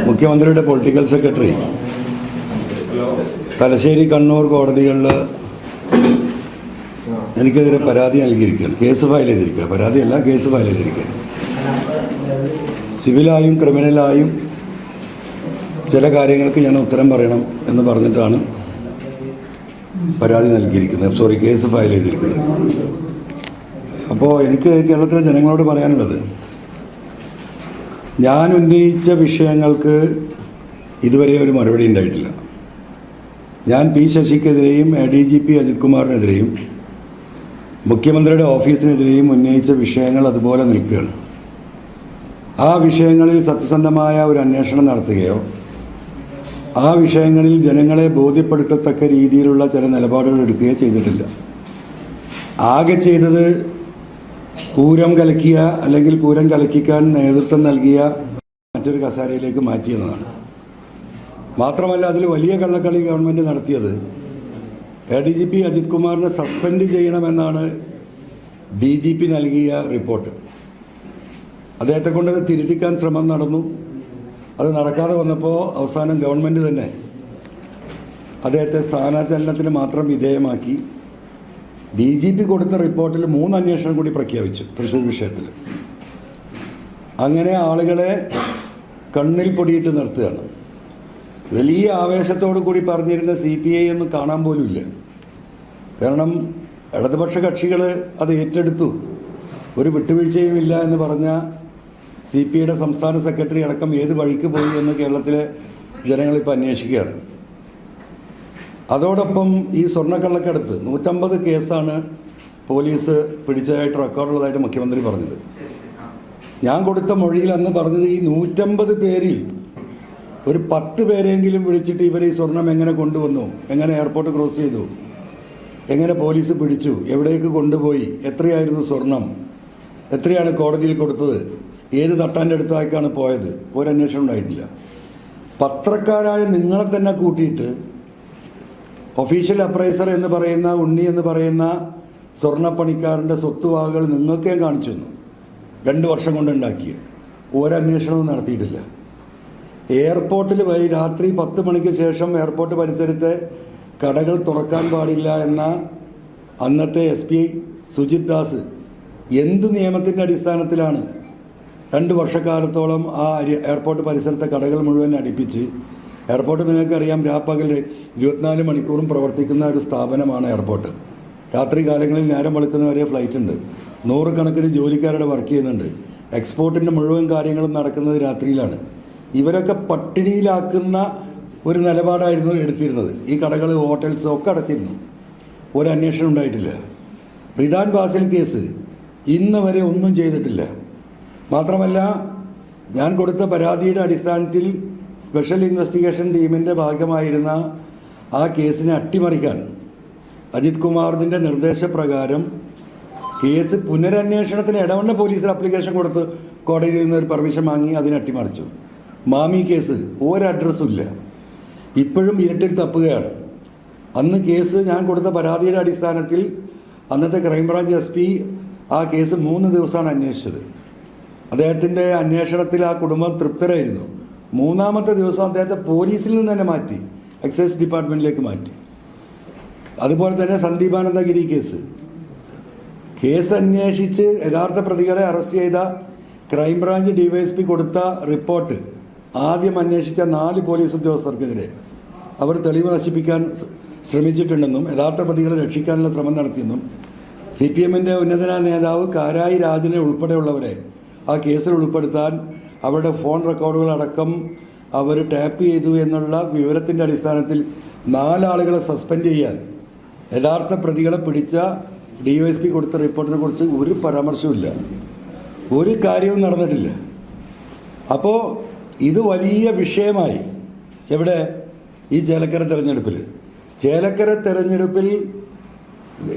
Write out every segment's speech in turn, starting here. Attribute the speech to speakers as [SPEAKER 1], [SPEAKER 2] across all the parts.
[SPEAKER 1] മുഖ്യമന്ത്രിയുടെ political secretary Thalassery Kannur കോടതികളിൽ എനിക്കെതിരെ പരാതി നൽകിയിരിക്കുകയാണ്. കേസ് ഫയൽ ചെയ്തിരിക്കുക. പരാതിയല്ല, കേസ് ഫയൽ ചെയ്തിരിക്കുകയാണ്. സിവിലായും ക്രിമിനലായും ചില കാര്യങ്ങൾക്ക് ഞാൻ ഉത്തരം പറയണം എന്ന് പറഞ്ഞിട്ടാണ് പരാതി നൽകിയിരിക്കുന്നത്. കേസ് ഫയൽ ചെയ്തിരിക്കുന്നത്. അപ്പോൾ എനിക്ക് കേരളത്തിലെ ജനങ്ങളോട് പറയാനുള്ളത്, ഞാൻ ഉന്നയിച്ച വിഷയങ്ങൾക്ക് ഇതുവരെ ഒരു മറുപടി ഉണ്ടായിട്ടില്ല. ഞാൻ പി ശശിക്കെതിരെയും ADGP അജിത് കുമാറിനെതിരെയും മുഖ്യമന്ത്രിയുടെ ഓഫീസിനെതിരെയും ഉന്നയിച്ച വിഷയങ്ങൾ അതുപോലെ നിൽക്കുകയാണ്. ആ വിഷയങ്ങളിൽ സത്യസന്ധമായ ഒരു അന്വേഷണം നടത്തുകയോ ആ വിഷയങ്ങളിൽ ജനങ്ങളെ ബോധ്യപ്പെടുത്തത്തക്ക രീതിയിലുള്ള ചില നിലപാടുകൾ എടുക്കുകയോ ചെയ്തിട്ടില്ല. ആകെ ചെയ്തത് പൂരം കലക്കിയ അല്ലെങ്കിൽ പൂരം കലക്കിക്കാൻ നേതൃത്വം നൽകിയ മറ്റൊരു കസാരയിലേക്ക് മാറ്റിയെന്നതാണ്. മാത്രമല്ല, അതിൽ വലിയ കള്ളക്കളി ഗവൺമെൻറ് നടത്തിയത് ADGP അജിത് കുമാറിനെ സസ്പെൻഡ് ചെയ്യണമെന്നാണ് DGP നൽകിയ റിപ്പോർട്ട്. അദ്ദേഹത്തെ കൊണ്ട് അത് തിരുത്തിക്കാൻ ശ്രമം നടന്നു. അത് നടക്കാതെ വന്നപ്പോൾ അവസാനം ഗവൺമെൻറ് തന്നെ അദ്ദേഹത്തെ സ്ഥാനചലനത്തിന് മാത്രം വിധേയമാക്കി. DGP കൊടുത്ത റിപ്പോർട്ടിൽ 3 അന്വേഷണം കൂടി പ്രഖ്യാപിച്ചു തൃശ്ശൂർ വിഷയത്തിൽ. അങ്ങനെ ആളുകളെ കണ്ണിൽ പൊടിയിട്ട് നിർത്തുകയാണ്. വലിയ ആവേശത്തോടു കൂടി പറഞ്ഞിരുന്ന CPI ഒന്നും കാണാൻ പോലുമില്ല. കാരണം ഇടതുപക്ഷ കക്ഷികൾ അത് ഏറ്റെടുത്തു. ഒരു വിട്ടുവീഴ്ചയും ഇല്ല എന്ന് പറഞ്ഞ CPIയുടെ സംസ്ഥാന സെക്രട്ടറി അടക്കം ഏത് വഴിക്ക് പോയി എന്ന് കേരളത്തിലെ ജനങ്ങളിപ്പോൾ അന്വേഷിക്കുകയാണ്. അതോടൊപ്പം ഈ സ്വർണ്ണക്കള്ളക്കടത്ത് 150 കേസാണ് പോലീസ് പിടിച്ചതായിട്ട് റെക്കോർഡുള്ളതായിട്ട് മുഖ്യമന്ത്രി പറഞ്ഞത്. ഞാൻ കൊടുത്ത മൊഴിയിൽ അന്ന് പറഞ്ഞത് ഈ 150 പേരിൽ ഒരു 10 പേരെങ്കിലും വിളിച്ചിട്ട് ഇവർ ഈ സ്വർണം എങ്ങനെ കൊണ്ടുവന്നു, എങ്ങനെ എയർപോർട്ട് ക്രോസ് ചെയ്തു, എങ്ങനെ പോലീസ് പിടിച്ചു, എവിടേക്ക് കൊണ്ടുപോയി, എത്രയായിരുന്നു സ്വർണം, എത്രയാണ് കോടതിയിൽ കൊടുത്തത്, ഏത് തട്ടാൻ്റെ അടുത്തേക്കാണ് പോയത്, ഒരു അന്വേഷണം ഉണ്ടായിട്ടില്ല. പത്രക്കാരായ നിങ്ങളെ തന്നെ കൂട്ടിയിട്ട് ഒഫീഷ്യൽ അപ്രൈസർ എന്ന് പറയുന്ന ഉണ്ണി എന്ന് പറയുന്ന സ്വർണ്ണപ്പണിക്കാരൻ്റെ സ്വത്തുവകകൾ നിങ്ങൾക്ക് ഞാൻ കാണിച്ചു തന്നു. 2 വർഷം കൊണ്ടുണ്ടാക്കിയ ഒരന്വേഷണവും നടത്തിയിട്ടില്ല. എയർപോർട്ടിൽ രാത്രി 10 മണിക്ക് ശേഷം എയർപോർട്ട് പരിസരത്തെ കടകൾ തുറക്കാൻ പാടില്ല എന്ന അന്നത്തെ SP സുജിത് ദാസ് എന്ത് നിയമത്തിൻ്റെ അടിസ്ഥാനത്തിലാണ് 2 വർഷക്കാലത്തോളം ആ എയർപോർട്ട് പരിസരത്തെ കടകൾ മുഴുവൻ അടിപ്പിച്ച്, എയർപോർട്ട് നിങ്ങൾക്കറിയാം രാപ്പകൽ 24 മണിക്കൂറും പ്രവർത്തിക്കുന്ന ഒരു സ്ഥാപനമാണ് എയർപോർട്ട്. രാത്രി കാലങ്ങളിൽ നേരം വെളുക്കുന്നവരെ ഫ്ലൈറ്റ് ഉണ്ട്. 100 കണക്കിന് ജോലിക്കാരുടെ വർക്ക് ചെയ്യുന്നുണ്ട്. എക്സ്പോർട്ടിൻ്റെ മുഴുവൻ കാര്യങ്ങളും നടക്കുന്നത് രാത്രിയിലാണ്. ഇവരൊക്കെ പട്ടിണിയിലാക്കുന്ന ഒരു നിലപാടായിരുന്നു എടുത്തിരുന്നത്. ഈ കടകൾ, ഹോട്ടൽസ് ഒക്കെ അടച്ചിരുന്നു. ഒരു അന്വേഷണം ഉണ്ടായിട്ടില്ല. റിദാൻ ബാസിൽ കേസ് ഇന്ന് വരെ ഒന്നും ചെയ്തിട്ടില്ല. മാത്രമല്ല, ഞാൻ കൊടുത്ത പരാതിയുടെ അടിസ്ഥാനത്തിൽ സ്പെഷ്യൽ ഇൻവെസ്റ്റിഗേഷൻ ടീമിൻ്റെ ഭാഗമായിരുന്ന ആ കേസിനെ അട്ടിമറിക്കാൻ അജിത് കുമാറിൻ്റെ നിർദ്ദേശപ്രകാരം കേസ് പുനരന്വേഷണത്തിന് ഇടവണ്ണ പോലീസിൽ അപ്ലിക്കേഷൻ കൊടുത്ത് കോടതിയിൽ നിന്ന് ഒരു പെർമിഷൻ വാങ്ങി അതിനെ അട്ടിമറിച്ചു. മാമി കേസ് ഒരു അഡ്രസ്സും ഇല്ല. ഇപ്പോഴും ഇരുട്ടിൽ തപ്പുകയാണ്. അന്ന് കേസ് ഞാൻ കൊടുത്ത പരാതിയുടെ അടിസ്ഥാനത്തിൽ അന്നത്തെ ക്രൈംബ്രാഞ്ച് SP ആ കേസ് 3 ദിവസമാണ് അന്വേഷിച്ചത്. അദ്ദേഹത്തിൻ്റെ അന്വേഷണത്തിൽ ആ കുടുംബം തൃപ്തരായിരുന്നു. 3-ാമത്തെ ദിവസം അദ്ദേഹത്തെ പോലീസിൽ നിന്ന് തന്നെ മാറ്റി, എക്സൈസ് ഡിപ്പാർട്ട്മെൻറ്റിലേക്ക് മാറ്റി. അതുപോലെ തന്നെ സന്ദീപാനന്ദഗിരി കേസ് അന്വേഷിച്ച് യഥാർത്ഥ പ്രതികളെ അറസ്റ്റ് ചെയ്ത ക്രൈംബ്രാഞ്ച് DYSP കൊടുത്ത റിപ്പോർട്ട് ആദ്യം അന്വേഷിച്ച 4 പോലീസ് ഉദ്യോഗസ്ഥർക്കെതിരെ അവർ തെളിവ് നശിപ്പിക്കാൻ ശ്രമിച്ചിട്ടുണ്ടെന്നും യഥാർത്ഥ പ്രതികളെ രക്ഷിക്കാനുള്ള ശ്രമം നടത്തിയെന്നും CPMൻ്റെ ഉന്നതന നേതാവ് കാരായി രാജനെ ഉൾപ്പെടെയുള്ളവരെ ആ കേസിൽ ഉൾപ്പെടുത്താൻ അവരുടെ ഫോൺ റെക്കോർഡുകളടക്കം അവർ ടാപ്പ് ചെയ്തു എന്നുള്ള വിവരത്തിൻ്റെ അടിസ്ഥാനത്തിൽ 4 ആളുകളെ സസ്പെൻഡ് ചെയ്യാൻ യഥാർത്ഥ പ്രതികളെ പിടിച്ച DYSP കൊടുത്ത റിപ്പോർട്ടിനെ കുറിച്ച് ഒരു പരാമർശവുമില്ല. ഒരു കാര്യവും നടന്നിട്ടില്ല. അപ്പോൾ ഇത് വലിയ വിഷയമായി. എവിടെ? ഈ ചേലക്കര തെരഞ്ഞെടുപ്പിൽ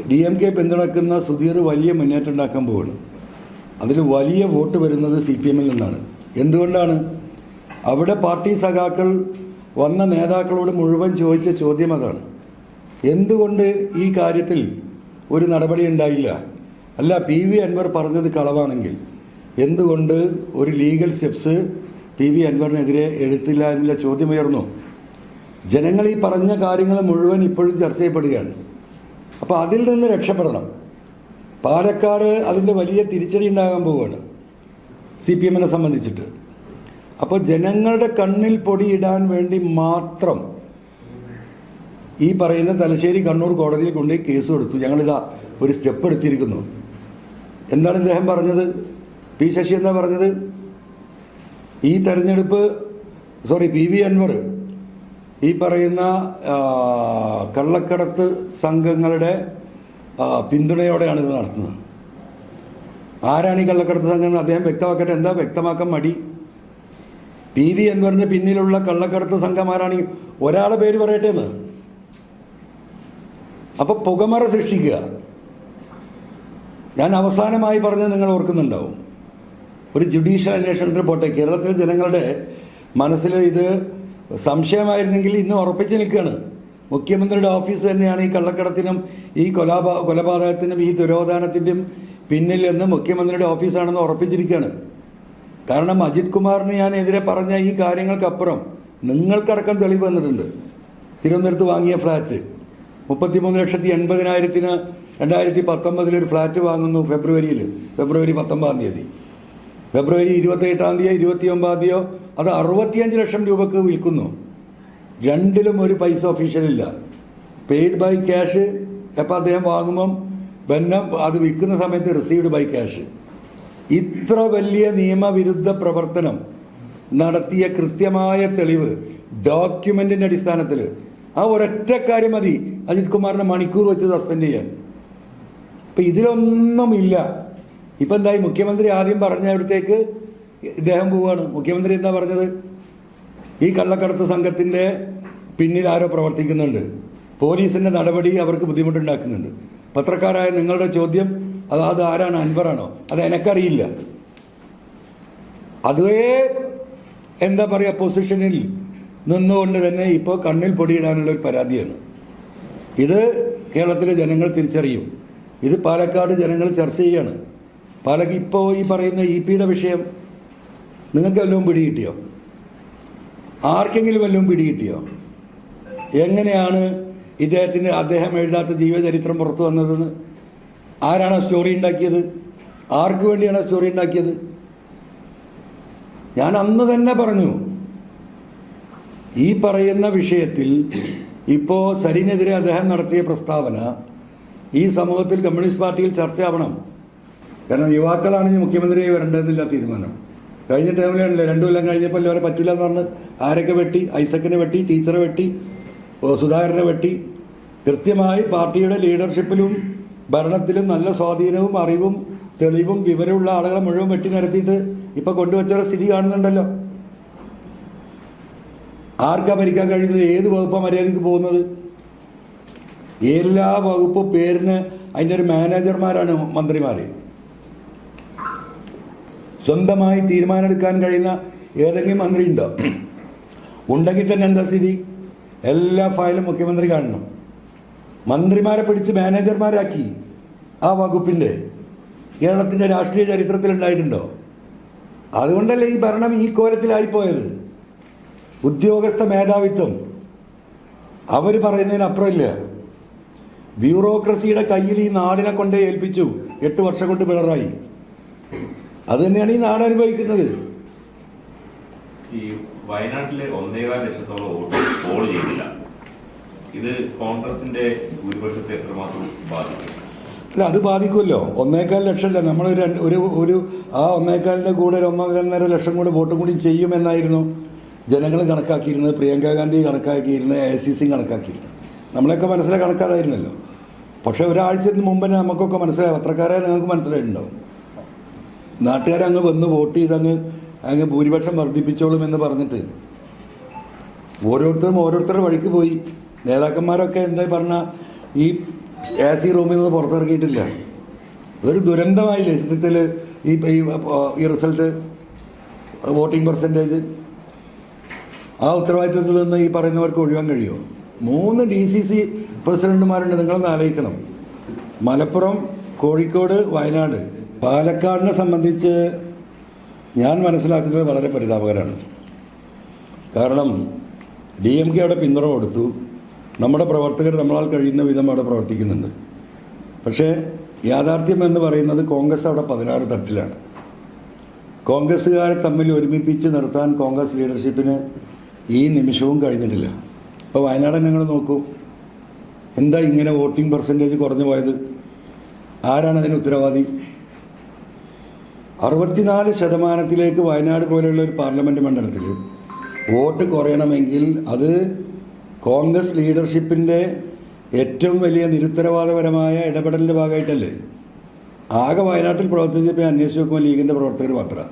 [SPEAKER 1] DMK പിന്തുണക്കുന്ന സുധീർ വലിയ മുന്നേറ്റം ഉണ്ടാക്കാൻ പോവുകയാണ്. അതിൽ വലിയ വോട്ട് വരുന്നത് CPMൽ നിന്നാണ്. എന്തുകൊണ്ടാണ്? അവിടെ പാർട്ടി സഖാക്കൾ വന്ന നേതാക്കളോട് മുഴുവൻ ചോദിച്ച ചോദ്യം അതാണ്. എന്തുകൊണ്ട് ഈ കാര്യത്തിൽ ഒരു നടപടി ഉണ്ടായില്ല? അല്ല, PV അൻവർ പറഞ്ഞത് കളവാണെങ്കിൽ എന്തുകൊണ്ട് ഒരു ലീഗൽ സ്റ്റെപ്സ് PV അൻവറിനെതിരെ എടുത്തില്ല എന്നുള്ള ചോദ്യമുയർന്നു. ജനങ്ങൾ ഈ പറഞ്ഞ കാര്യങ്ങൾ മുഴുവൻ ഇപ്പോഴും ചർച്ച ചെയ്യപ്പെടുകയാണ്. അപ്പോൾ അതിൽ നിന്ന് രക്ഷപ്പെടണം. പാലക്കാട് അതിൻ്റെ വലിയ തിരിച്ചടി ഉണ്ടാകാൻ പോവുകയാണ് CPM-നെ സംബന്ധിച്ചിട്ട്. അപ്പോൾ ജനങ്ങളുടെ കണ്ണിൽ പൊടിയിടാൻ വേണ്ടി മാത്രം ഈ പറയുന്ന തലശ്ശേരി കണ്ണൂർ കോടതിയിൽ കൊണ്ടുപോയി കേസ് കൊടുത്തു. ഞങ്ങളിതാ ഒരു സ്റ്റെപ്പ് എടുത്തിരിക്കുന്നു. എന്താണ് ഇദ്ദേഹം പറഞ്ഞത്? P. ശശി എന്താ പറഞ്ഞത്? ഈ തെരഞ്ഞെടുപ്പ് PV അൻവർ ഈ പറയുന്ന കള്ളക്കടത്ത് സംഘങ്ങളുടെ പിന്തുണയോടെയാണ് ഇത് നടത്തുന്നത്. ആരാണ് ഈ കള്ളക്കടത്ത് സംഘങ്ങൾ? അദ്ദേഹം വ്യക്തമാക്കട്ടെ. എന്താ വ്യക്തമാക്കാൻ മടി? PV അൻവറിന് പിന്നിലുള്ള കള്ളക്കടത്ത് സംഘമാരാണ്. ഒരാളെ പേര് പറയട്ടെ എന്ന്. അപ്പോൾ പുകമറ സൃഷ്ടിക്കുക. ഞാൻ അവസാനമായി പറഞ്ഞത് നിങ്ങൾ ഓർക്കുന്നുണ്ടാവും. ഒരു ജുഡീഷ്യൽ അന്വേഷണത്തിന് പോട്ടെ. കേരളത്തിലെ ജനങ്ങളുടെ മനസ്സിൽ ഇത് സംശയമായിരുന്നെങ്കിൽ ഇന്ന് ഉറപ്പിച്ച് നിൽക്കുകയാണ്. മുഖ്യമന്ത്രിയുടെ ഓഫീസ് തന്നെയാണ് ഈ കള്ളക്കടത്തിനും ഈ കൊലപാതകത്തിനും ഈ ദുരോധാനത്തിൻ്റെയും പിന്നിൽ എന്ന് മുഖ്യമന്ത്രിയുടെ ഓഫീസാണെന്ന് ഉറപ്പിച്ചിരിക്കുകയാണ്. കാരണം അജിത് കുമാറിന് ഞാൻ എതിരെ പറഞ്ഞ ഈ കാര്യങ്ങൾക്കപ്പുറം നിങ്ങൾക്കടക്കം തെളിവ് വന്നിട്ടുണ്ട്. തിരുവനന്തപുരത്ത് വാങ്ങിയ ഫ്ലാറ്റ് 33,80,000-ന് 2019 ഒരു ഫ്ലാറ്റ് വാങ്ങുന്നു. ഫെബ്രുവരി 19-ാം തീയതി, ഫെബ്രുവരി 28-ാം തീയതി 29-ാം അത് 65 ലക്ഷം രൂപക്ക് വിൽക്കുന്നു. രണ്ടിലും ഒരു പൈസ ഒഫീഷ്യലില്ല. Paid by cash. എപ്പോൾ അദ്ദേഹം വാങ്ങുമ്പം അത് വിൽക്കുന്ന സമയത്ത് റിസീവ്ഡ് ബൈ ക്യാഷ്. ഇത്ര വലിയ നിയമവിരുദ്ധ പ്രവർത്തനം നടത്തിയ കൃത്യമായ തെളിവ് ഡോക്യുമെന്റിന്റെ അടിസ്ഥാനത്തിൽ ആ ഒരൊറ്റ കാര്യം മതി അജിത് കുമാറിനെ മണിക്കൂർ വെച്ച് സസ്പെൻഡ് ചെയ്യാൻ. അപ്പം ഇതിലൊന്നുമില്ല. ഇപ്പം എന്തായി? മുഖ്യമന്ത്രി ആദ്യം പറഞ്ഞിടത്തേക്ക് ഇദ്ദേഹം പോവുകയാണ്. മുഖ്യമന്ത്രി എന്താ പറഞ്ഞത്? ഈ കള്ളക്കടത്ത് സംഘത്തിൻ്റെ പിന്നിൽ ആരോ പ്രവർത്തിക്കുന്നുണ്ട്, പോലീസിൻ്റെ നടപടി അവർക്ക് ബുദ്ധിമുട്ടുണ്ടാക്കുന്നുണ്ട്. പത്രക്കാരായ നിങ്ങളുടെ ചോദ്യം അത് ആരാണ്? അൻവറാണോ? അത് എനിക്കറിയില്ല. അതേ എന്താ പറയുക പൊസിഷനിൽ നിന്നുകൊണ്ട് തന്നെ ഇപ്പോൾ കണ്ണിൽ പൊടിയിടാനുള്ളൊരു പരാതിയാണ്. ഇത് കേരളത്തിലെ ജനങ്ങൾ തിരിച്ചറിയും. ഇത് പാലക്കാട് ജനങ്ങൾ ചർച്ച ചെയ്യാണ്. ഇപ്പോൾ ഈ പറയുന്ന EP-യുടെ വിഷയം നിങ്ങൾക്ക് വല്ലതും പിടികിട്ടിയോ? ആർക്കെങ്കിലും വല്ലതും പിടികിട്ടിയോ? എങ്ങനെയാണ് അദ്ദേഹം എഴുതാത്ത ജീവചരിത്രം പുറത്തു വന്നതെന്ന്? ആരാണ് സ്റ്റോറി ഉണ്ടാക്കിയത്? ആർക്ക് വേണ്ടിയാണ് സ്റ്റോറി ഉണ്ടാക്കിയത്? ഞാൻ അന്ന് തന്നെ പറഞ്ഞു, ഈ പറയുന്ന വിഷയത്തിൽ ഇപ്പോൾ സരിനെതിരെ അദ്ദേഹം നടത്തിയ പ്രസ്താവന ഈ സമൂഹത്തിൽ കമ്മ്യൂണിസ്റ്റ് പാർട്ടിയിൽ ചർച്ചയാവണം. കാരണം യുവാക്കളാണ് ഇനി മുഖ്യമന്ത്രിയായി വരേണ്ടതെന്നില്ല തീരുമാനം. കഴിഞ്ഞ ടൈമിലാണല്ലേ 2 കൊല്ലം കഴിഞ്ഞപ്പോൾ എല്ലാവരും പറ്റില്ല എന്ന് പറഞ്ഞ് ആരൊക്കെ വെട്ടി? ഐസക്കിനെ വെട്ടി, ടീച്ചറെ വെട്ടി, സുധാകരനെ വെട്ടി. കൃത്യമായി പാർട്ടിയുടെ ലീഡർഷിപ്പിലും ഭരണത്തിലും നല്ല സ്വാധീനവും അറിവും തെളിവും വിവരമുള്ള ആളുകളെ മുഴുവൻ വെട്ടി നിരത്തിയിട്ട് ഇപ്പോൾ കൊണ്ടുവച്ചൊരു സ്ഥിതി കാണുന്നുണ്ടല്ലോ. ആർക്കാ ഭരിക്കാൻ കഴിയുന്നത്? ഏത് വകുപ്പാണ് മര്യാദയ്ക്ക് പോകുന്നത്? എല്ലാ വകുപ്പ് പേരിന് അതിൻ്റെ ഒരു മാനേജർമാരാണ് മന്ത്രിമാർ. സ്വന്തമായി തീരുമാനമെടുക്കാൻ കഴിയുന്ന ഏതെങ്കിലും മന്ത്രി ഉണ്ടോ? ഉണ്ടെങ്കിൽ തന്നെ എന്താ സ്ഥിതി? എല്ലാ ഫയലും മുഖ്യമന്ത്രി കാണണം. മന്ത്രിമാരെ പിടിച്ച് മാനേജർമാരാക്കി ആ വകുപ്പിൻ്റെ കേരളത്തിൻ്റെ രാഷ്ട്രീയ ചരിത്രത്തിലുണ്ടായിട്ടുണ്ടോ? അതുകൊണ്ടല്ലേ ഈ ഭരണം ഈ കോലത്തിലായിപ്പോയത്. ഉദ്യോഗസ്ഥ മേധാവിത്വം അവർ പറയുന്നതിനപ്പുറമില്ല. ബ്യൂറോക്രസിയുടെ കയ്യിൽ ഈ നാടിനെ കൊണ്ടേ ഏൽപ്പിച്ചു. 8 വർഷം കൊണ്ട് പിണറായി. അത് തന്നെയാണ് ഈ നാട് അനുഭവിക്കുന്നത്.
[SPEAKER 2] ഈ വയനാട്ടിലെ 1.25 ലക്ഷത്തോളം വോട്ട് പോൾ ചെയ്തില്ല. ഇത് കോൺഗ്രസിന്റെ ഭൂരിപക്ഷത്തെ എത്രമാത്രം ബാധിക്കും?
[SPEAKER 1] അല്ല, അത് ബാധിക്കുമല്ലോ. 1.25 ലക്ഷമല്ല, നമ്മൾ ഒരു ആ 1.25-ന്റെ കൂടെ 1.5 ലക്ഷം കൂടെ വോട്ടും കൂടി ചെയ്യുമെന്നായിരുന്നു ജനങ്ങൾ കണക്കാക്കിയിരുന്നത്. പ്രിയങ്ക ഗാന്ധി കണക്കാക്കിയിരുന്നത്, AICC കണക്കാക്കിയിരുന്നത്. നമ്മളെയൊക്കെ മനസ്സിലായി കണക്കാതായിരുന്നല്ലോ. പക്ഷേ ഒരാഴ്ചത്തിന് മുമ്പ് നമുക്കൊക്കെ മനസ്സിലായി. പത്രക്കാരെ നിങ്ങൾക്ക് മനസ്സിലായിട്ടുണ്ടാവും. നാട്ടുകാരങ്ങ് വന്ന് വോട്ട് ചെയ്ത് അങ്ങ് ഭൂരിപക്ഷം വർദ്ധിപ്പിച്ചോളും എന്ന് പറഞ്ഞിട്ട് ഓരോരുത്തരുടെ വഴിക്ക് പോയി. നേതാക്കന്മാരൊക്കെ എന്താ പറഞ്ഞാൽ ഈ AC റൂമിൽ നിന്ന് പുറത്തിറങ്ങിയിട്ടില്ല. അതൊരു ദുരന്തമായില്ലേ സത്യത്തിൽ ഈ റിസൾട്ട്, വോട്ടിംഗ് പെർസെൻറ്റേജ്? ആ ഉത്തരവാദിത്വത്തിൽ നിന്ന് ഈ പറയുന്നവർക്ക് ഒഴിവാൻ കഴിയുമോ? 3 DCC പ്രസിഡന്റുമാരുണ്ട്. നിങ്ങളൊന്ന് ആലോചിക്കണം. മലപ്പുറം, കോഴിക്കോട്, വയനാട്. പാലക്കാടിനെ സംബന്ധിച്ച് ഞാൻ മനസ്സിലാക്കുന്നത് വളരെ പരിതാപകരമാണ്. കാരണം DMK അവിടെ പിന്തുണ കൊടുത്തു, നമ്മുടെ പ്രവർത്തകർ നമ്മളാൽ കഴിയുന്ന വിധം അവിടെ പ്രവർത്തിക്കുന്നുണ്ട്. പക്ഷേ യാഥാർത്ഥ്യം എന്ന് പറയുന്നത് കോൺഗ്രസ് അവിടെ 16 തട്ടിലാണ്. കോൺഗ്രസ്സുകാരെ തമ്മിൽ ഒരുമിപ്പിച്ച് നിർത്താൻ കോൺഗ്രസ് ലീഡർഷിപ്പിന് ഈ നിമിഷവും കഴിഞ്ഞിട്ടില്ല. ഇപ്പോൾ വയനാട് നിങ്ങൾ നോക്കൂ, എന്താ ഇങ്ങനെ വോട്ടിംഗ് പെർസെൻറ്റേജ് കുറഞ്ഞു പോയത്? ആരാണ് അതിന് ഉത്തരവാദി? 64% വയനാട് പോലെയുള്ള ഒരു പാർലമെൻറ്റ് മണ്ഡലത്തിൽ വോട്ട് കുറയണമെങ്കിൽ അത് കോൺഗ്രസ് ലീഡർഷിപ്പിൻ്റെ ഏറ്റവും വലിയ നിരുത്തരവാദപരമായ ഇടപെടലിൻ്റെ ഭാഗമായിട്ടല്ലേ? ആകെ വയനാട്ടിൽ പ്രവർത്തിച്ചപ്പോൾ അന്വേഷിച്ച് നോക്കുമ്പോൾ ലീഗിൻ്റെ പ്രവർത്തകർ മാത്രമാണ്.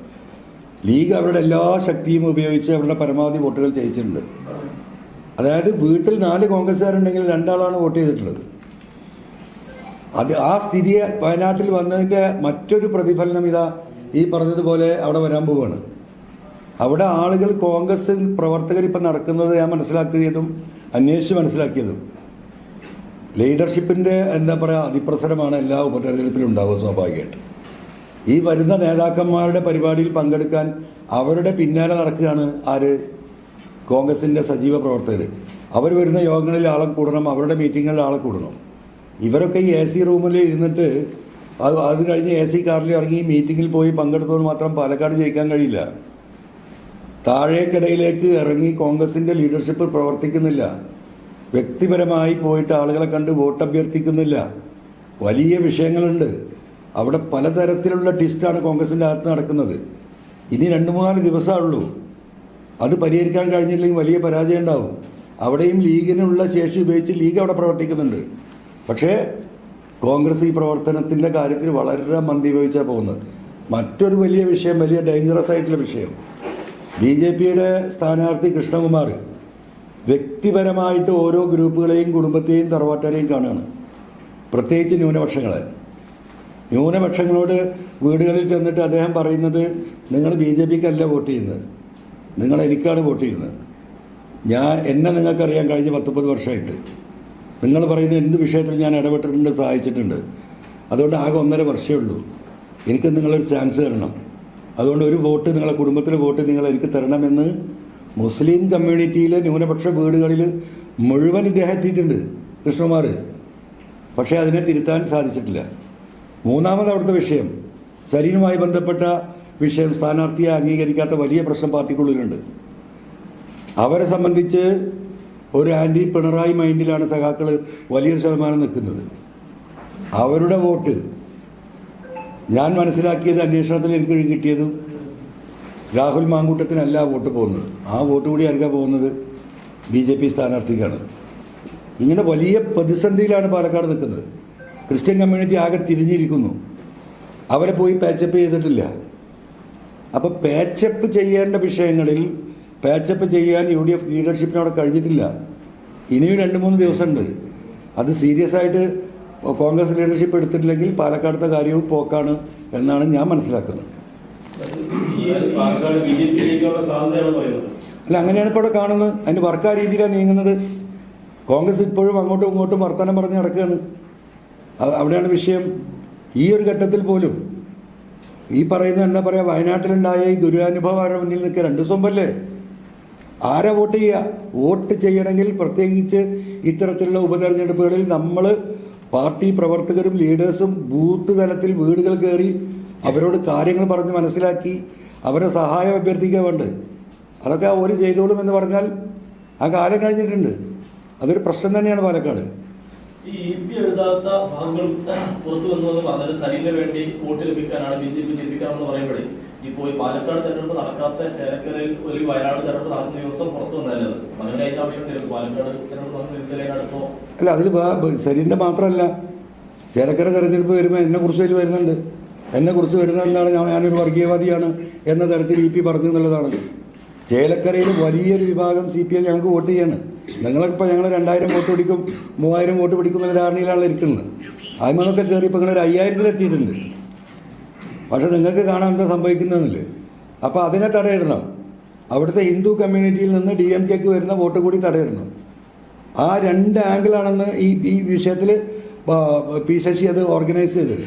[SPEAKER 1] ലീഗ് അവരുടെ എല്ലാ ശക്തിയും ഉപയോഗിച്ച് അവരുടെ പരമാവധി വോട്ടുകൾ ചെയ്യിച്ചിട്ടുണ്ട്. അതായത് വീട്ടിൽ 4 കോൺഗ്രസ്സുകാരുണ്ടെങ്കിൽ 2 ആളാണ് വോട്ട് ചെയ്തിട്ടുള്ളത്. ആ സ്ഥിതി വയനാട്ടിൽ വന്നതിൻ്റെ മറ്റൊരു പ്രതിഫലനം ഇതാ ഈ പറഞ്ഞതുപോലെ അവിടെ വരാൻ പോവുകയാണ്. അവിടെ ആളുകൾ കോൺഗ്രസ് പ്രവർത്തകർ ഇപ്പം നടക്കുന്നത് ഞാൻ മനസ്സിലാക്കിയതും അന്വേഷിച്ച് മനസ്സിലാക്കിയതും ലീഡർഷിപ്പിൻ്റെ എന്താ പറയുക അതിപ്രസരമാണ് എല്ലാ ഉപതെരഞ്ഞെടുപ്പിലും ഉണ്ടാവുക സ്വാഭാവികമായിട്ട്. ഈ വരുന്ന നേതാക്കന്മാരുടെ പരിപാടിയിൽ പങ്കെടുക്കാൻ അവരുടെ പിന്നാലെ നടക്കുകയാണ് ആര്? കോൺഗ്രസിൻ്റെ സജീവ പ്രവർത്തകർ. അവർ വരുന്ന യോഗങ്ങളിൽ ആളെ കൂടണം, അവരുടെ മീറ്റിങ്ങുകളിൽ ആളെ കൂടണം. ഇവരൊക്കെ ഈ AC റൂമിൽ ഇരുന്നിട്ട് അത് കഴിഞ്ഞ് AC കാറിൽ ഇറങ്ങി മീറ്റിങ്ങിൽ പോയി പങ്കെടുത്തതുകൊണ്ട് മാത്രം പാലക്കാട് ജയിക്കാൻ കഴിയില്ല. താഴേക്കിടയിലേക്ക് ഇറങ്ങി കോൺഗ്രസിൻ്റെ ലീഡർഷിപ്പ് പ്രവർത്തിക്കുന്നില്ല. വ്യക്തിപരമായി പോയിട്ട് ആളുകളെ കണ്ട് വോട്ട് അഭ്യർത്ഥിക്കുന്നില്ല. വലിയ വിഷയങ്ങളുണ്ട് അവിടെ. പലതരത്തിലുള്ള ട്വിസ്റ്റാണ് കോൺഗ്രസിൻ്റെ അകത്ത് നടക്കുന്നത്. ഇനി 2-3 ദിവസമുള്ളൂ. അത് പരിഹരിക്കാൻ കഴിഞ്ഞില്ലെങ്കിൽ വലിയ പരാജയം ഉണ്ടാവും. അവിടെയും ലീഗിനുള്ള ശേഷി ഉപയോഗിച്ച് ലീഗ് അവിടെ പ്രവർത്തിക്കുന്നുണ്ട്. പക്ഷേ കോൺഗ്രസ് ഈ പ്രവർത്തനത്തിൻ്റെ കാര്യത്തിൽ വളരെ മന്ദീഭവിച്ചാണ് പോകുന്നത്. മറ്റൊരു വലിയ വിഷയം, വലിയ ഡേഞ്ചറസ് ആയിട്ടുള്ള വിഷയം, BJPയുടെ സ്ഥാനാർത്ഥി കൃഷ്ണകുമാർ വ്യക്തിപരമായിട്ട് ഓരോ ഗ്രൂപ്പുകളെയും കുടുംബത്തെയും തറവാട്ടുകാരെയും കാണുകയാണ്. പ്രത്യേകിച്ച് ന്യൂനപക്ഷങ്ങളോട് വീടുകളിൽ ചെന്നിട്ട് അദ്ദേഹം പറയുന്നത്, നിങ്ങൾ BJPക്കല്ല വോട്ട് ചെയ്യുന്നത്, നിങ്ങൾ എനിക്കാണ് വോട്ട് ചെയ്യുന്നത്. എന്നെ നിങ്ങൾക്കറിയാം, കഴിഞ്ഞ 10-30 വർഷമായിട്ട് നിങ്ങൾ പറയുന്ന എന്ത് വിഷയത്തിൽ ഞാൻ ഇടപെട്ടിട്ടുണ്ട്, സഹായിച്ചിട്ടുണ്ട്. അതുകൊണ്ട് ആകെ 1.5 വർഷമേ ഉള്ളൂ. എനിക്ക് നിങ്ങളൊരു ചാൻസ് തരണം. അതുകൊണ്ട് ഒരു വോട്ട്, നിങ്ങളെ കുടുംബത്തിലെ വോട്ട് നിങ്ങൾ എനിക്ക് തരണമെന്ന് മുസ്ലിം കമ്മ്യൂണിറ്റിയിലെ ന്യൂനപക്ഷ വീടുകളിൽ മുഴുവൻ ഇദ്ദേഹം എത്തിയിട്ടുണ്ട് കൃഷ്ണകുമാർ. പക്ഷേ അതിനെ തിരുത്താൻ സാധിച്ചിട്ടില്ല. മൂന്നാമത് അവിടുത്തെ വിഷയം, സരീനുമായി ബന്ധപ്പെട്ട വിഷയം, സ്ഥാനാർത്ഥിയെ അംഗീകരിക്കാത്ത വലിയ പ്രശ്നം പാർട്ടിക്കുള്ളിലുണ്ട്. അവരെ സംബന്ധിച്ച് ഒരു ആൻറ്റി പിണറായി മൈൻഡിലാണ് സഖാക്കൾ വലിയൊരു ശതമാനം നിൽക്കുന്നത്. അവരുടെ വോട്ട് ഞാൻ മനസ്സിലാക്കിയത്, അന്വേഷണത്തിൽ എനിക്ക് കിട്ടിയതും, രാഹുൽ മാങ്കൂട്ടത്തിനല്ല വോട്ട് പോകുന്നത്. ആ വോട്ട് കൂടി ആർക്കാ പോകുന്നത്? BJP സ്ഥാനാർത്ഥിക്കാണ്. ഇങ്ങനെ വലിയ പ്രതിസന്ധിയിലാണ് പാലക്കാട് നിൽക്കുന്നത്. ക്രിസ്ത്യൻ കമ്മ്യൂണിറ്റി ആകെ തിരിഞ്ഞിരിക്കുന്നു. അവരെ പോയി പാച്ചപ്പ് ചെയ്തിട്ടില്ല. അപ്പോൾ പാച്ചപ്പ് ചെയ്യേണ്ട വിഷയങ്ങളിൽ പാച്ചപ്പ് ചെയ്യാൻ UDF ലീഡർഷിപ്പിന് അവിടെ കഴിഞ്ഞിട്ടില്ല. ഇനിയും 2-3 ദിവസമുണ്ട്. അത് സീരിയസ് ആയിട്ട് കോൺഗ്രസ് ലീഡർഷിപ്പ് എടുത്തിട്ടില്ലെങ്കിൽ പാലക്കാടത്തെ കാര്യവും പോക്കാണ് എന്നാണ് ഞാൻ മനസ്സിലാക്കുന്നത്. അല്ല, അങ്ങനെയാണ് ഇപ്പോൾ അവിടെ കാണുന്നത്. അതിന് വർക്ക് ആ രീതിയിലാണ് നീങ്ങുന്നത്. കോൺഗ്രസ് ഇപ്പോഴും അങ്ങോട്ടും ഇങ്ങോട്ടും വർത്തമാനം പറഞ്ഞ് നടക്കുകയാണ്. അവിടെയാണ് വിഷയം. ഈ ഒരു ഘട്ടത്തിൽ പോലും ഈ പറയുന്ന എന്താ പറയുക, വയനാട്ടിലുണ്ടായ ഈ ദുരനുഭവം ആരുടെ മുന്നിൽ നിൽക്കുക? 2 ദിവസം മുമ്പല്ലേ? ആരാ വോട്ട് ചെയ്യുക? വോട്ട് ചെയ്യണമെങ്കിൽ പ്രത്യേകിച്ച് ഇത്തരത്തിലുള്ള ഉപതെരഞ്ഞെടുപ്പുകളിൽ നമ്മൾ പാർട്ടി പ്രവർത്തകരും ലീഡേഴ്സും ബൂത്ത് തലത്തിൽ വീടുകൾ കയറി അവരോട് കാര്യങ്ങൾ പറഞ്ഞ് മനസ്സിലാക്കി അവരെ സഹായം അഭ്യർത്ഥിക്കുക വേണ്ട. അതൊക്കെ ഒരു ചെയ്തോളും എന്ന് പറഞ്ഞാൽ ആ കാലം കഴിഞ്ഞിട്ടുണ്ട്. അതൊരു പ്രശ്നം തന്നെയാണ് പാലക്കാട്.
[SPEAKER 3] ഈ EP എഴുതാത്ത ഭാഗങ്ങൾ പുറത്തു വന്നത് പറഞ്ഞത് സലീമിന് വേണ്ടി വോട്ട് ലഭിക്കാനാണ്, BJP ജയിപ്പിക്കാമെന്ന് പറയുമ്പോഴേ ഇപ്പോൾ ഈ പാലക്കാട് തെരഞ്ഞെടുപ്പ് നടക്കാത്ത ചേലക്കരയിൽ ഒരു വയനാട് തെരഞ്ഞെടുപ്പ് നടക്കുന്ന ദിവസം പുറത്തു വന്നാലത് അങ്ങനെ അതിന്റെ ആവശ്യം പാലക്കാട് തെരഞ്ഞെടുപ്പ് നടക്കുന്ന ദിവസം അടുത്തോ?
[SPEAKER 1] അല്ല, അതിൽ സലീമിൻ്റെ മാത്രമല്ല, ചേലക്കര തെരഞ്ഞെടുപ്പ് വരുമ്പോൾ എന്നെക്കുറിച്ച് അതിൽ വരുന്നുണ്ട്. എന്നെക്കുറിച്ച് വരുന്നത് എന്താണ്? ഞാനൊരു വർഗീയവാദിയാണ് എന്ന തരത്തിൽ EP പറഞ്ഞു എന്നുള്ളതാണ്. ചേലക്കരയിൽ വലിയൊരു വിഭാഗം CPM ഞങ്ങൾക്ക് വോട്ട് ചെയ്യാണ്. നിങ്ങളിപ്പോൾ ഞങ്ങൾ 2000 വോട്ട് പിടിക്കും, 3000 വോട്ട് പിടിക്കും എന്നുള്ള ധാരണയിലാണ് ഇരിക്കുന്നത്. അതിനൊക്കെ കയറി ഇപ്പോൾ നിങ്ങൾ 5000-ൽ എത്തിയിട്ടുണ്ട്. പക്ഷെ നിങ്ങൾക്ക് കാണാൻ എന്താ സംഭവിക്കുന്നതെന്നില്ലേ? അപ്പോൾ അതിനെ തടയിടണം. അവിടുത്തെ ഹിന്ദു കമ്മ്യൂണിറ്റിയിൽ നിന്ന് DMKക്ക് വരുന്ന വോട്ട് കൂടി തടയിടണം. ആ 2 ആംഗിളാണെന്ന് ഈ വിഷയത്തിൽ P. ശശി അത് ഓർഗനൈസ് ചെയ്തത്.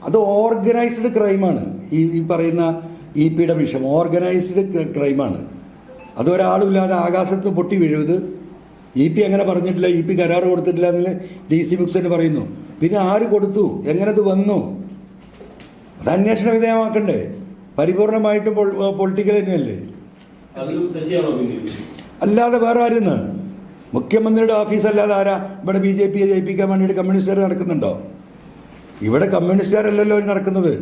[SPEAKER 1] അത് ഓർഗനൈസ്ഡ് ക്രൈമാണ്. ഈ പറയുന്ന ഇ പിയുടെ വിഷയം ഓർഗനൈസ്ഡ് ക്രൈമാണ്. അതൊരാളുമില്ലാതെ ആകാശത്ത് പൊട്ടി വീഴുന്നത്. ഇ പി അങ്ങനെ പറഞ്ഞിട്ടില്ല, ഇ പി കരാർ കൊടുത്തിട്ടില്ല എന്ന് DC ബുക്സ് തന്നെ പറയുന്നു. പിന്നെ ആര് കൊടുത്തു, എങ്ങനെ ഇത് വന്നു, അത് അന്വേഷണ വിധേയമാക്കണ്ടേ? പരിപൂർണമായിട്ടും പൊളിറ്റിക്കൽ തന്നെയല്ലേ, അല്ലാതെ വേറെ ആരുന്ന്? മുഖ്യമന്ത്രിയുടെ ഓഫീസ് അല്ലാതെ ആരാ ഇവിടെ BJPയെ ജയിപ്പിക്കാൻ വേണ്ടിയിട്ട് കമ്മ്യൂണിസ്റ്റുകാർ നടക്കുന്നുണ്ടോ? ഇവിടെ കമ്മ്യൂണിസ്റ്റുകാരല്ലല്ലോ നടക്കുന്നത്,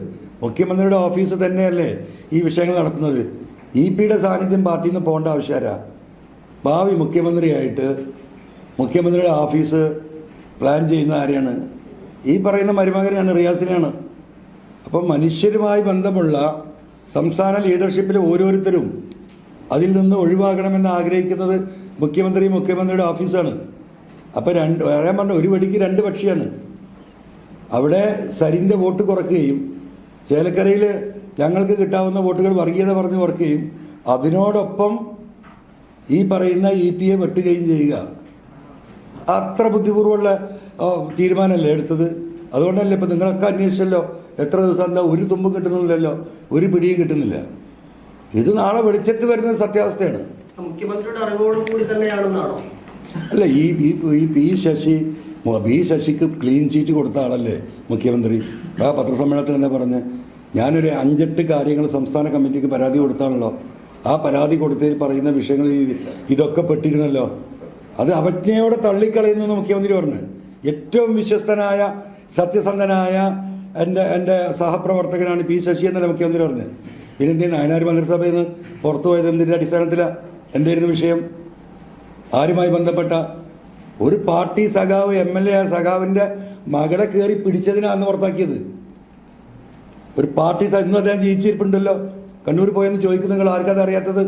[SPEAKER 1] മുഖ്യമന്ത്രിയുടെ ഓഫീസ് തന്നെയല്ലേ ഈ വിഷയങ്ങൾ നടത്തുന്നത്. ഇ പിയുടെ സാന്നിധ്യം പാർട്ടിയിൽ നിന്ന് പോകേണ്ട ആവശ്യമാരാ? ഭാവി മുഖ്യമന്ത്രിയായിട്ട് മുഖ്യമന്ത്രിയുടെ ഓഫീസ് പ്ലാൻ ചെയ്യുന്ന ആരെയാണ്? ഈ പറയുന്ന മരുമകനെയാണ്, റിയാസിനെയാണ്. അപ്പം മനുഷ്യരുമായി ബന്ധമുള്ള സംസ്ഥാന ലീഡർഷിപ്പിൽ ഓരോരുത്തരും അതിൽ നിന്ന് ഒഴിവാകണമെന്ന് ആഗ്രഹിക്കുന്നത് മുഖ്യമന്ത്രിയുടെ ഓഫീസാണ്. അപ്പോൾ ഞാൻ പറഞ്ഞ ഒരു വെടിക്ക് രണ്ട് പക്ഷിയാണ്. അവിടെ സരിൻ്റെ വോട്ട് കുറയ്ക്കുകയും ചേലക്കരയിൽ ഞങ്ങൾക്ക് കിട്ടാവുന്ന വോട്ടുകൾ വർഗീയത പറഞ്ഞ് കുറയ്ക്കുകയും അതിനോടൊപ്പം ഈ പറയുന്ന ഇ പിയെ വെട്ടുകയും ചെയ്യുക. അത്ര ബുദ്ധിപൂർവ്വമുള്ള തീരുമാനമല്ലേ എടുത്തത്? അതുകൊണ്ടല്ലേ ഇപ്പം നിങ്ങളൊക്കെ അന്വേഷിച്ചല്ലോ, എത്ര ദിവസം എന്താ ഒരു തുമ്പും കിട്ടുന്നില്ലല്ലോ, ഒരു പിടിയും കിട്ടുന്നില്ല. ഇത് നാളെ വെളിച്ചത്ത് വരുന്ന സത്യാവസ്ഥയാണ്.
[SPEAKER 4] മുഖ്യമന്ത്രിയുടെ അറിവോടുകൂടി തന്നെയാണെന്നാണോ?
[SPEAKER 1] അല്ല, ബി ശശിക്ക് ക്ലീൻ ചീറ്റ് കൊടുത്ത ആളല്ലേ മുഖ്യമന്ത്രി. ആ പത്രസമ്മേളനത്തിൽ എന്താ പറഞ്ഞ്, ഞാനൊരു 5-8 കാര്യങ്ങൾ സംസ്ഥാന കമ്മിറ്റിക്ക് പരാതി കൊടുത്താണല്ലോ. ആ പരാതി കൊടുത്തതിൽ പറയുന്ന വിഷയങ്ങൾ ഇതൊക്കെ പെട്ടിരുന്നല്ലോ. അത് അവജ്ഞയോടെ തള്ളിക്കളയുന്നെന്ന് മുഖ്യമന്ത്രി പറഞ്ഞു. ഏറ്റവും വിശ്വസ്തനായ സത്യസന്ധനായ എൻ്റെ സഹപ്രവർത്തകനാണ് പി ശശി എന്നല്ല മുഖ്യമന്ത്രി പറഞ്ഞത്. പിന്നെന്തേ നായനാർ മന്ത്രിസഭയിൽ നിന്ന് പുറത്തു പോയത് എന്തിൻ്റെ അടിസ്ഥാനത്തിലാണ്? എന്തായിരുന്നു വിഷയം? ആരുമായി ബന്ധപ്പെട്ട ഒരു പാർട്ടി സഖാവ് MLA ആ സഖാവിൻ്റെ മകളെ കയറി പിടിച്ചതിനാണ് പുറത്താക്കിയത്. ഒരു പാർട്ടി ഇന്നും അദ്ദേഹം ജയിച്ചിരിപ്പുണ്ടല്ലോ, കണ്ണൂർ പോയെന്ന് ചോദിക്കുന്ന നിങ്ങൾ ആർക്കത് അറിയാത്തത്?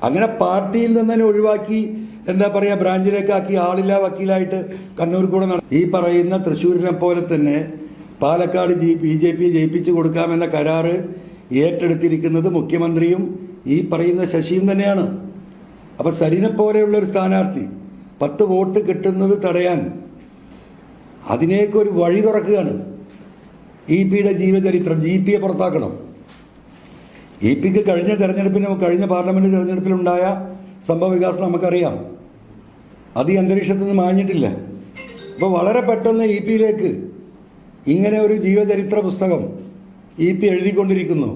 [SPEAKER 1] അങ്ങനെ പാർട്ടിയിൽ നിന്ന് തന്നെ ഒഴിവാക്കി എന്താ പറയുക ബ്രാഞ്ചിലേക്ക് ആക്കി ആളില്ലാ വക്കീലായിട്ട് കണ്ണൂർ കൂടെ ഈ പറയുന്ന തൃശ്ശൂരിനെ പോലെ തന്നെ പാലക്കാട് BJP ജയിപ്പിച്ചു കൊടുക്കാമെന്ന കരാറ് ഏറ്റെടുത്തിരിക്കുന്നത് മുഖ്യമന്ത്രിയും ഈ പറയുന്ന ശശിയും തന്നെയാണ്. അപ്പം സരിനെ പോലെയുള്ളൊരു സ്ഥാനാർത്ഥി 10 വോട്ട് കിട്ടുന്നത് തടയാൻ അതിനേക്കൊരു വഴി തുറക്കുകയാണ്. ഇ പിയുടെ ജീവചരിത്രം, GPയെ പുറത്താക്കണം. ഇ പിക്ക് കഴിഞ്ഞ പാർലമെൻറ്റ് തെരഞ്ഞെടുപ്പിലുണ്ടായ സംഭവ വികാസം നമുക്കറിയാം. അത് ഈ അന്തരീക്ഷത്തിൽ നിന്ന് മാഞ്ഞിട്ടില്ല. അപ്പോൾ വളരെ പെട്ടെന്ന് ഇ പിയിലേക്ക് ഇങ്ങനെ ഒരു ജീവചരിത്ര പുസ്തകം ഇ പി എഴുതിക്കൊണ്ടിരിക്കുന്നു.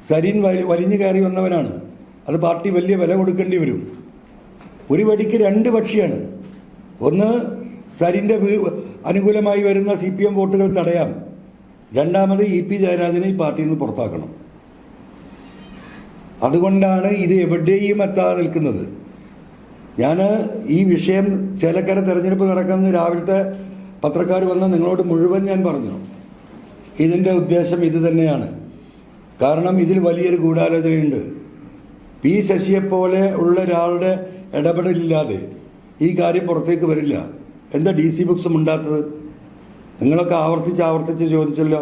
[SPEAKER 1] സരിൻ വലിഞ്ഞു കയറി വന്നവനാണ്. അത് പാർട്ടി വലിയ വില കൊടുക്കേണ്ടി വരും. ഒരു വെടിക്ക് 2 പക്ഷിയാണ്. ഒന്ന്, സരിൻ്റെ അനുകൂലമായി വരുന്ന CPM വോട്ടുകൾ തടയാം. രണ്ടാമത് ഇ പി ജയരാജനെ ഈ പാർട്ടിയിൽ നിന്ന് പുറത്താക്കണം. അതുകൊണ്ടാണ് ഇത് എവിടെയും എത്താതെ നിൽക്കുന്നത്. ഞാൻ ഈ വിഷയം ചേലക്കര തെരഞ്ഞെടുപ്പ് നടക്കുന്ന രാവിലത്തെ പത്രക്കാർ വന്ന് നിങ്ങളോട് മുഴുവൻ ഞാൻ പറഞ്ഞു, ഇതിൻ്റെ ഉദ്ദേശം ഇത് തന്നെയാണ്. കാരണം ഇതിൽ വലിയൊരു ഗൂഢാലോചനയുണ്ട്. പി ശശിയെപ്പോലെ ഉള്ള ഒരാളുടെ ഇടപെടലില്ലാതെ ഈ കാര്യം പുറത്തേക്ക് വരില്ല. എന്താ DC ബുക്സ് ഉണ്ടാത്തത്? നിങ്ങളൊക്കെ ആവർത്തിച്ച് ചോദിച്ചല്ലോ.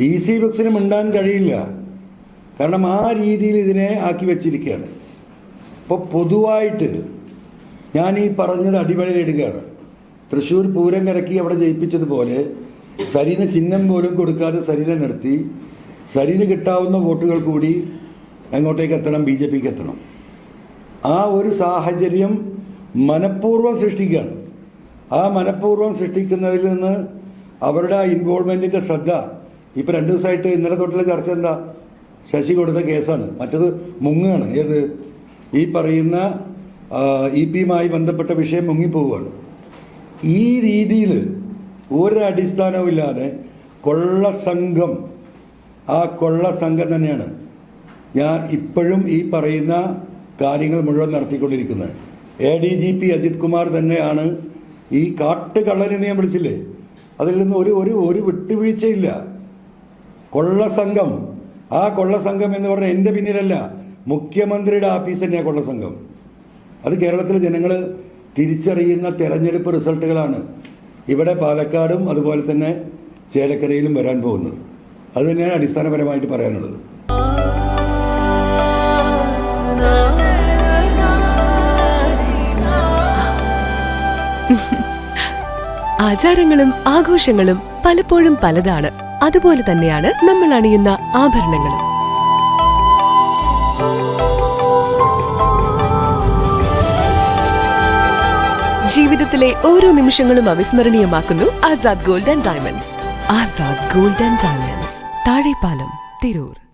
[SPEAKER 1] DC ബുക്സിന് മിണ്ടാൻ കഴിയില്ല. കാരണം ആ രീതിയിൽ ഇതിനെ ആക്കി വെച്ചിരിക്കുകയാണ്. ഇപ്പോൾ പൊതുവായിട്ട് ഞാൻ ഈ പറഞ്ഞത് അടിവരയിടുകയാണ്. തൃശ്ശൂർ പൂരം കരക്കി അവിടെ ജയിപ്പിച്ചതുപോലെ സരിന് ചിഹ്നം പോലും കൊടുക്കാതെ സരിനെ നിർത്തി സരിന് കിട്ടാവുന്ന വോട്ടുകൾ കൂടി എങ്ങോട്ടേക്ക് എത്തണം? BJPക്ക് എത്തണം. ആ ഒരു സാഹചര്യം മനഃപൂർവ്വം സൃഷ്ടിക്കുകയാണ്. ആ മനഃപൂർവ്വം സൃഷ്ടിക്കുന്നതിൽ നിന്ന് അവരുടെ ആ ഇൻവോൾവ്മെൻറ്റിൻ്റെ ശ്രദ്ധ ഇപ്പോൾ 2 ദിവസമായിട്ട് ഇന്നലെ തൊട്ടുള്ള ചർച്ച എന്താ? ശശി കൊടുത്ത കേസാണ്. മറ്റത് മുങ്ങുകയാണ്. ഏത്? ഈ പറയുന്ന ഇ പിയുമായി ബന്ധപ്പെട്ട വിഷയം മുങ്ങിപ്പോവുകയാണ്. ഈ രീതിയിൽ ഒരടിസ്ഥാനവുമില്ലാതെ കൊള്ളസംഘം, ആ കൊള്ളസംഘം തന്നെയാണ് ഞാൻ ഇപ്പോഴും ഈ പറയുന്ന കാര്യങ്ങൾ മുഴുവൻ നടത്തിക്കൊണ്ടിരിക്കുന്നത്. ADGP അജിത് കുമാർ തന്നെയാണ് ഈ കാട്ടുകള്ളനെന്ന് ഞാൻ വിളിച്ചില്ലേ, അതിൽ നിന്ന് ഒരു വിട്ടുവീഴ്ചയില്ല. കൊള്ളസംഘം, ആ കൊള്ളസംഘം എന്ന് പറഞ്ഞാൽ എൻ്റെ പിന്നിലല്ല, മുഖ്യമന്ത്രിയുടെ ആഫീസ് തന്നെയാണ് കൊള്ളസംഘം. അത് കേരളത്തിലെ ജനങ്ങൾ തിരിച്ചറിയുന്ന തെരഞ്ഞെടുപ്പ് റിസൾട്ടുകളാണ് ഇവിടെ പാലക്കാടും അതുപോലെ തന്നെ ചേലക്കരയിലും വരാൻ പോകുന്നത്. അത് തന്നെയാണ് അടിസ്ഥാനപരമായിട്ട് പറയാനുള്ളത്.
[SPEAKER 5] ആചാരങ്ങളും ആഘോഷങ്ങളും പലപ്പോഴും പലതാണ്. അതുപോലെ തന്നെയാണ് നമ്മൾ അണിയുന്ന ആഭരണങ്ങളും. ജീവിതത്തിലെ ഓരോ നിമിഷങ്ങളും അവിസ്മരണീയമാക്കുന്നു Azad gold and diamonds. Azad gold and diamonds, Thazhepalam, Tirur.